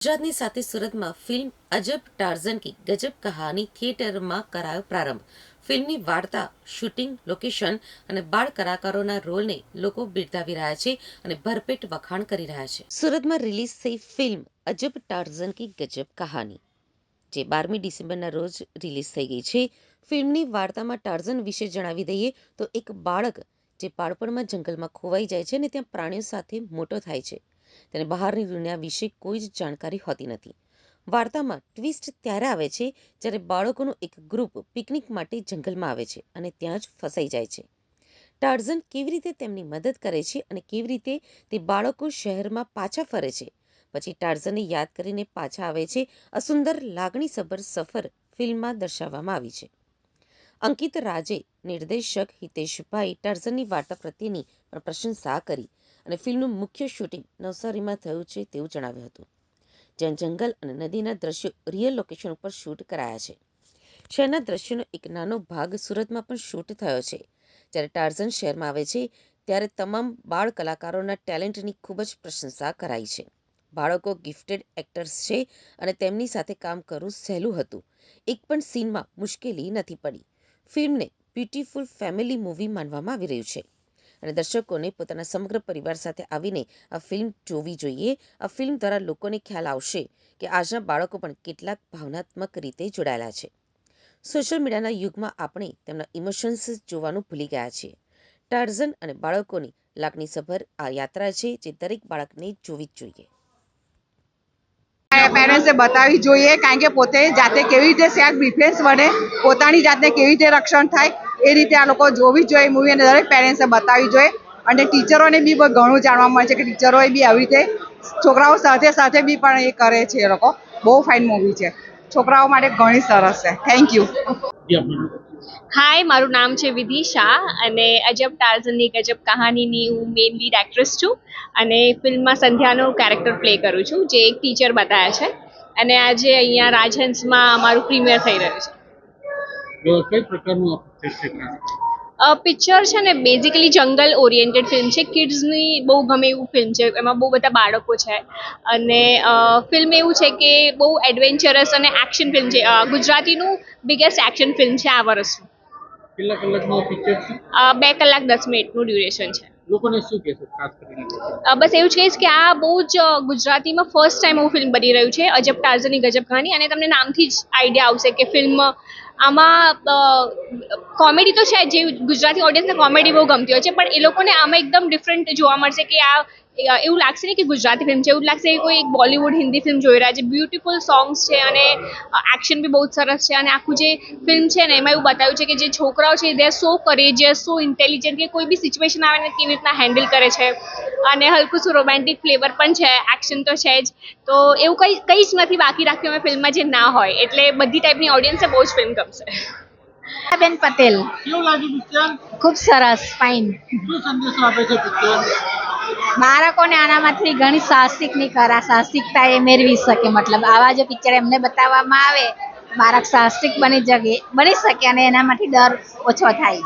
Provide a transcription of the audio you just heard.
ગુજરાતની સાથે સુરતમાં ફિલ્મ અજબ ટાર્ઝન કી ગજબ કહાની થિયેટરમાં કરાયો પ્રારંભ. ફિલ્મની વાર્તા, શૂટિંગ લોકેશન અને બાળ કલાકારોના રોલને લોકો બિરદાવી રહ્યા છે અને ભરપેટ વખાણ કરી રહ્યા છે. સુરતમાં રિલીઝ થઈ ફિલ્મ અજબ ટાર્ઝન કી ગજબ કહાની, જે 12મી ડિસેમ્બરના રોજ રિલીઝ થઈ ગઈ છે. ફિલ્મની વાર્તામાં ટાર્ઝન વિશે જણાવી દઈએ તો એક બાળક જે બાળપણમાં જંગલમાં ખોવાઈ જાય છે અને ત્યાં પ્રાણીઓ સાથે મોટો થાય છે. તેને બહારની દુનિયા વિશે કોઈ જ જાણકારી હોતી નથી. વાર્તામાં ટ્વિસ્ટ ત્યારે આવે છે જ્યારે બાળકોનું એક ગ્રુપ પિકનિક માટે જંગલમાં આવે છે અને ત્યાં જ ફસાઈ જાય છે. ટાર્ઝન કેવી રીતે તેમની મદદ કરે છે અને કેવી રીતે તે બાળકો શહેરમાં પાછા ફરે છે, પછી ટાર્ઝનને યાદ કરીને પાછા આવે છે. આ સુંદર લાગણીસભર સફર ફિલ્મમાં દર્શાવવામાં આવી છે. અંકિત રાજે, નિર્દેશક હિતેશભાઈ ટાર્ઝનની વાર્તા પ્રત્યેની પણ પ્રશંસા કરી અને ફિલ્મનું મુખ્ય શૂટિંગ નવસારીમાં થયું છે તેવું જણાવ્યું હતું, જ્યાં જંગલ અને નદીના દ્રશ્યો રિયલ લોકેશન ઉપર શૂટ કરાયા છે. શહેરના દ્રશ્યોનો એક નાનો ભાગ સુરતમાં પણ શૂટ થયો છે. જ્યારે ટાર્ઝન શહેરમાં આવે છે ત્યારે તમામ બાળ કલાકારોના ટેલેન્ટની ખૂબ જ પ્રશંસા કરાઈ છે. બાળકો ગિફ્ટેડ એક્ટર્સ છે અને તેમની સાથે કામ કરવું સહેલું હતું. એક પણ સીનમાં મુશ્કેલી નથી પડી. ફિલ્મને બ્યુટીફુલ ફેમિલી મૂવી માનવામાં આવી રહ્યું છે અને દર્શકોને પોતાના સમગ્ર પરિવાર સાથે આવીને આ ફિલ્મ જોવી જોઈએ. આ ફિલ્મ દ્વારા લોકોને ખ્યાલ આવશે કે આજના બાળકો પણ કેટલાક ભાવનાત્મક રીતે જોડાયેલા છે. સોશિયલ મીડિયાના યુગમાં આપણે તેમના ઇમોશન્સ જોવાનું ભૂલી ગયા છીએ. ટાર્ઝન અને બાળકોની લાગણીસભર આ યાત્રા છે જે દરેક બાળકને જોવી જ જોઈએ. પેરેન્ટ્સે બતાવવી જોઈએ, કારણ કે પોતે જાતે કેવી રીતે સેલ્ફ ડિફેન્સ બને, પોતાની જાતને કેવી રીતે રક્ષણ થાય, એ રીતે આ લોકો જોવી જ જોઈએ મૂવી, અને દરેક પેરેન્ટ્સે બતાવવી જોઈએ. અને ટીચરોને બી ઘણું જાણવા મળે છે કે ટીચરોએ બી આવી રીતે છોકરાઓ સાથે સાથે બી પણ એ કરે છે. એ લોકો બહુ ફાઇન મૂવી છે, છોકરાઓ માટે ઘણી સરસ છે. Thank you. હાય, મારું નામ છે વિધિ શાહ અને અજબ ટાર્ઝનની ગજબ કહાનીની હું મેઇન લીડ એક્ટ્રેસ છું અને ફિલ્મમાં સંધ્યાનો કેરેક્ટર પ્લે કરું છું, જે એક ટીચર બતાવ્યા છે. અને આજે અહીંયા રાજહંસમાં અમારું પ્રીમિયર થઈ રહ્યું છે. કઈ પ્રકારનું પિક્ચર છે ને બેઝિકલી જંગલ ઓરિએન્ટેડ ફિલ્મ છે. કિડ્સની બહુ ગમે એવું ફિલ્મ છે. એમાં બહુ બધા બાળકો છે અને ફિલ્મ એવું છે કે બહુ એડવેન્ચરસ અને એક્શન ફિલ્મ છે. ગુજરાતીનું બિગેસ્ટ એક્શન ફિલ્મ છે આ વર્ષનું. કેટલા કલાકનું પિક્ચર છે? 2 કલાક 10 મિનિટનું ડ્યુરેશન છે. લોકોને શું કહેશો ખાસ કરીને? બસ એવું જ કહીશ કે આ બહુ જ ગુજરાતીમાં ફર્સ્ટ ટાઈમ એવું ફિલ્મ બની રહ્યું છે, અજબ ટાર્ઝનની ગજબ કહાની. અને તમને નામથી જ આઈડિયા આવશે કે ફિલ્મ આમાં કોમેડી તો છે, જે ગુજરાતી ઓડિયન્સને કોમેડી બહુ ગમતી હોય છે, પણ એ લોકોને આમાં એકદમ ડિફરન્ટ જોવા મળશે કે આ એવું લાગશે ને કે ગુજરાતી ફિલ્મ છે, એવું લાગશે કે કોઈ એક બોલિવૂડ હિન્દી ફિલ્મ જોઈ રહ્યા છે. બ્યુટીફુલ સોંગ્સ છે અને એક્શન બી બહુ જ સરસ છે. અને આખું જે ફિલ્મ છે ને એમાં એવું બતાવ્યું છે કે જે છોકરાઓ છે they are so કરેજિયસ, so intelligent, કે કોઈ બી સિચ્યુએશન આવે ને કેવી રીતના હેન્ડલ કરે છે. અને હલકું શું રોમેન્ટિક ફ્લેવર પણ છે, એક્શન તો છે જ. તો એવું કંઈ જ નથી બાકી રાખ્યું અમે ફિલ્મમાં જે ના હોય, એટલે બધી ટાઈપની ઓડિયન્સને બહુ જ ફિલ્મ ગમશે. બેન પટેલ. કેવું લાગ્યું પિક્ચર? ખૂબ સરસ, ફાઇન. શું સંદેશો આપે છે પિક્ચર? બાળકોને આનામાંથી ઘણી સાહસિકતા એ મેળવી શકે. મતલબ આવા જો પિક્ચર એમને બતાવવામાં આવે, બાળક સાહસિક બની શકે અને એનામાંથી ડર ઓછો થાય.